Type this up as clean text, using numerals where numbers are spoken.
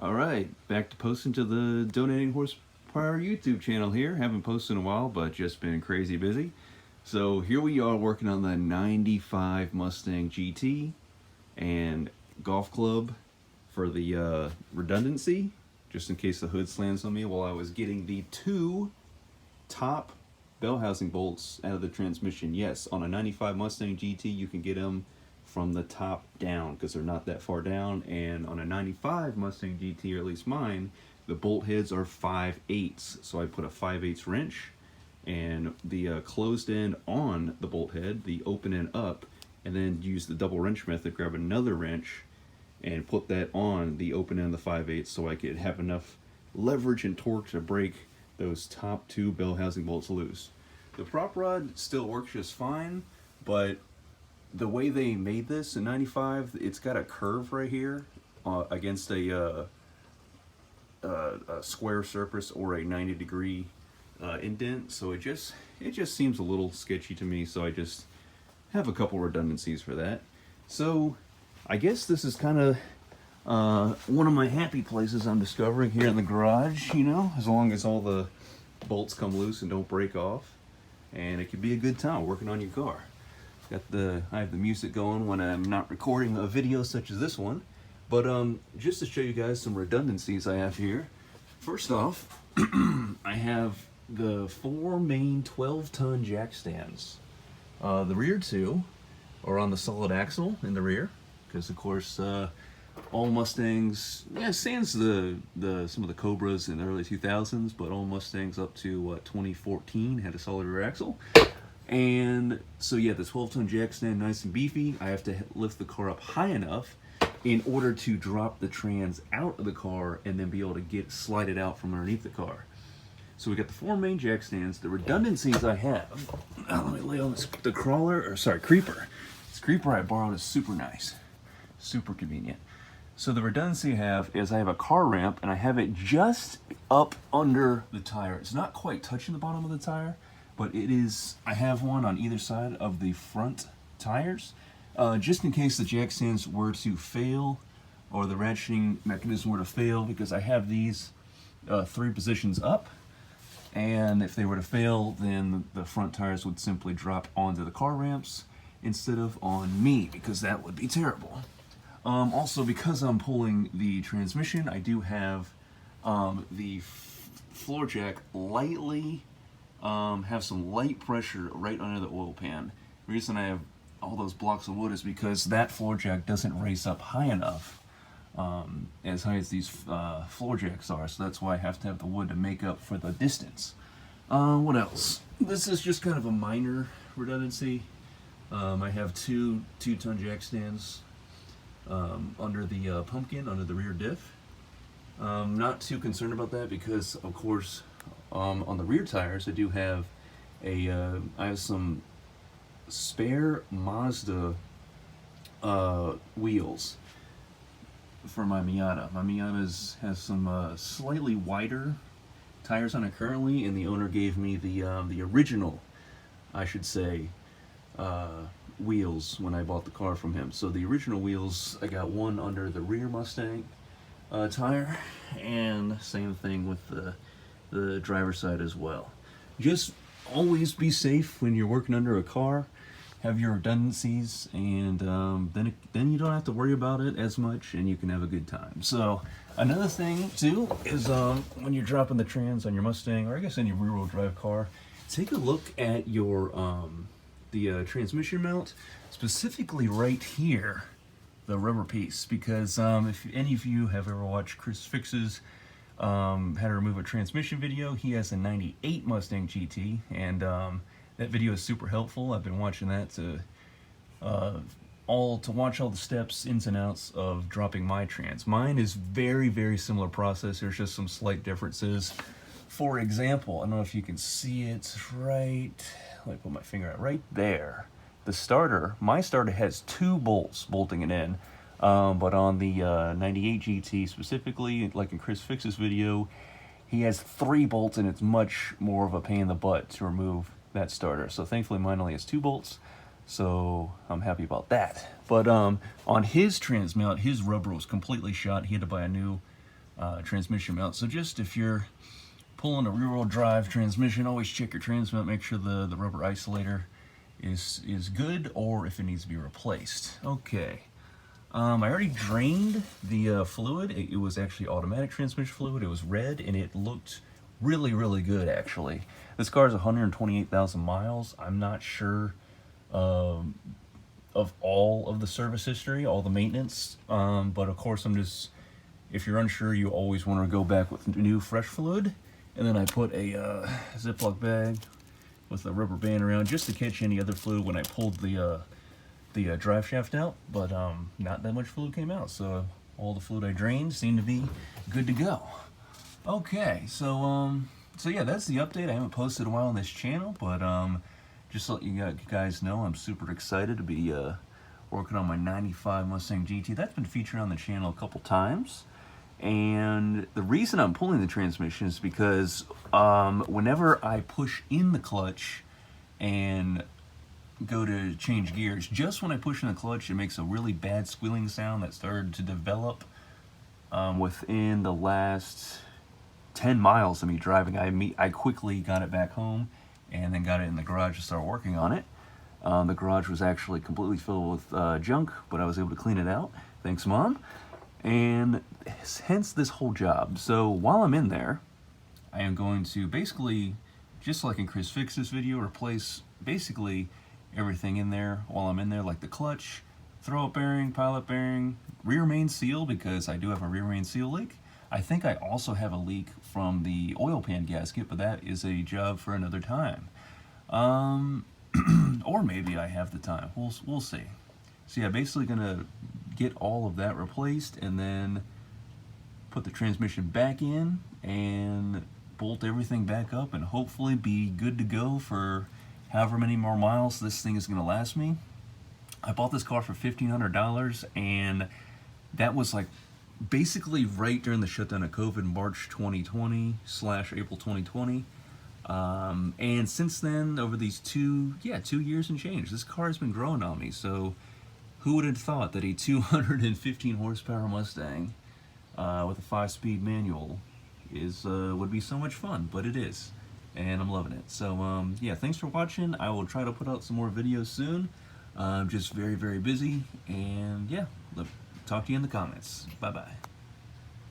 All right, back to posting to the Donating Horsepower YouTube channel here. Haven't posted in a while, but just been crazy busy. So here we are working on the 95 Mustang GT and golf club for the redundancy, just in case the hood slams on me while I was getting the two top bell housing bolts out of the transmission. Yes, on a 95 Mustang GT you can get them from the top down because they're not that far down, and on a 95 Mustang GT, or at least mine, the bolt heads are 5/8, so I put a 5/8 wrench and the closed end on the bolt head, the open end up, and then use the double wrench method, grab another wrench and put that on the open end of the 5/8 so I could have enough leverage and torque to break those top two bell housing bolts loose. The prop rod still works just fine, but the way they made this in 95, it's got a curve right here against a square surface or a 90-degree indent, so it just seems a little sketchy to me, so I just have a couple redundancies for that. So I guess this is kind of one of my happy places I'm discovering here in the garage, you know, as long as all the bolts come loose and don't break off, and it could be a good time working on your car. I have the music going when I'm not recording a video such as this one, but just to show you guys some redundancies I have here. First off, I have the 4 main 12-ton jack stands. The rear two are on the solid axle in the rear, because of course all Mustangs, yeah, sans some of the Cobras in the early 2000s, but all Mustangs up to 2014 had a solid rear axle. And so yeah, the 12-ton jack stand, nice and beefy. I have to lift the car up high enough in order to drop the trans out of the car and then be able to slide it out from underneath the car. So we got the 4 main jack stands. The redundancies I have, let me lay on the creeper. This creeper I borrowed is super nice, super convenient. So the redundancy I have is I have a car ramp and I have it just up under the tire. It's not quite touching the bottom of the tire, but it is. I have one on either side of the front tires, just in case the jack stands were to fail or the ratcheting mechanism were to fail, because I have these 3 positions up, and if they were to fail, then the front tires would simply drop onto the car ramps instead of on me, because that would be terrible. Also, because I'm pulling the transmission, I do have the floor jack lightly have some light pressure right under the oil pan. The reason I have all those blocks of wood is because that floor jack doesn't raise up high enough, as high as these floor jacks are, so that's why I have to have the wood to make up for the distance. What else? This is just kind of a minor redundancy. I have 2 2-ton jack stands under the pumpkin, under the rear diff. Not too concerned about that because, of course, on the rear tires, I do have I have some spare Mazda wheels for my Miata. My Miata has some slightly wider tires on it currently, and the owner gave me the original, I should say, wheels when I bought the car from him. So the original wheels, I got one under the rear Mustang tire, and same thing with the driver's side as well. Just always be safe when you're working under a car. Have your redundancies, and then you don't have to worry about it as much, and you can have a good time. So another thing too is when you're dropping the trans on your Mustang, or I guess any rear-wheel drive car, take a look at your the transmission mount, specifically right here, the rubber piece, because if any of you have ever watched Chris Fix's how to remove a transmission video, he has a 98 Mustang GT, and that video is super helpful. I've been watching that to watch all the steps, ins and outs of dropping my trans. Mine is very, very similar process. There's just some slight differences. For example, I don't know if you can see it right. Let me put my finger out right there. The starter, my starter has 2 bolts bolting it in. But on the 98 GT specifically, like in Chris Fix's video, he has 3 bolts, and it's much more of a pain in the butt to remove that starter. So thankfully mine only has 2 bolts, so I'm happy about that. But on his trans mount, his rubber was completely shot. He had to buy a new transmission mount. So just if you're pulling a rear-wheel drive transmission, always check your trans mount, make sure the rubber isolator is good, or if it needs to be replaced. Okay. I already drained the fluid. It was actually automatic transmission fluid. It was red, and it looked really, really good, actually. This car is 128,000 miles. I'm not sure of all of the service history, all the maintenance, but of course if you're unsure, you always want to go back with new, fresh fluid. And then I put a Ziploc bag with a rubber band around just to catch any other fluid when I pulled the drive shaft out, but not that much fluid came out, so all the fluid I drained seemed to be good to go. Okay, so yeah, that's the update. I haven't posted a while on this channel, but just to let you guys know, I'm super excited to be working on my 95 Mustang GT. That's been featured on the channel a couple times, and the reason I'm pulling the transmission is because whenever I push in the clutch and go to change gears, just when I push in the clutch, it makes a really bad squealing sound that started to develop within the last 10 miles of me driving. I quickly got it back home and then got it in the garage to start working on it. The garage was actually completely filled with junk, but I was able to clean it out. Thanks, Mom. And hence this whole job. So while I'm in there, I am going to basically, just like in Chris Fix's video, replace basically everything in there while I'm in there, like the clutch, throw-up bearing, pilot bearing, rear main seal, because I do have a rear main seal leak. I think I also have a leak from the oil pan gasket, but that is a job for another time. Or maybe I have the time. We'll see. So yeah, basically gonna get all of that replaced and then put the transmission back in and bolt everything back up and hopefully be good to go for however many more miles this thing is going to last me. I bought this car for $1,500, and that was like basically right during the shutdown of COVID, March 2020 / April 2020. And since then, over these 2 years and change, this car has been growing on me. So who would have thought that a 215 horsepower Mustang with a 5-speed manual would be so much fun? But it is. And I'm loving it. So yeah, thanks for watching. I will try to put out some more videos soon. I'm just very, very busy. And yeah, talk to you in the comments. Bye-bye.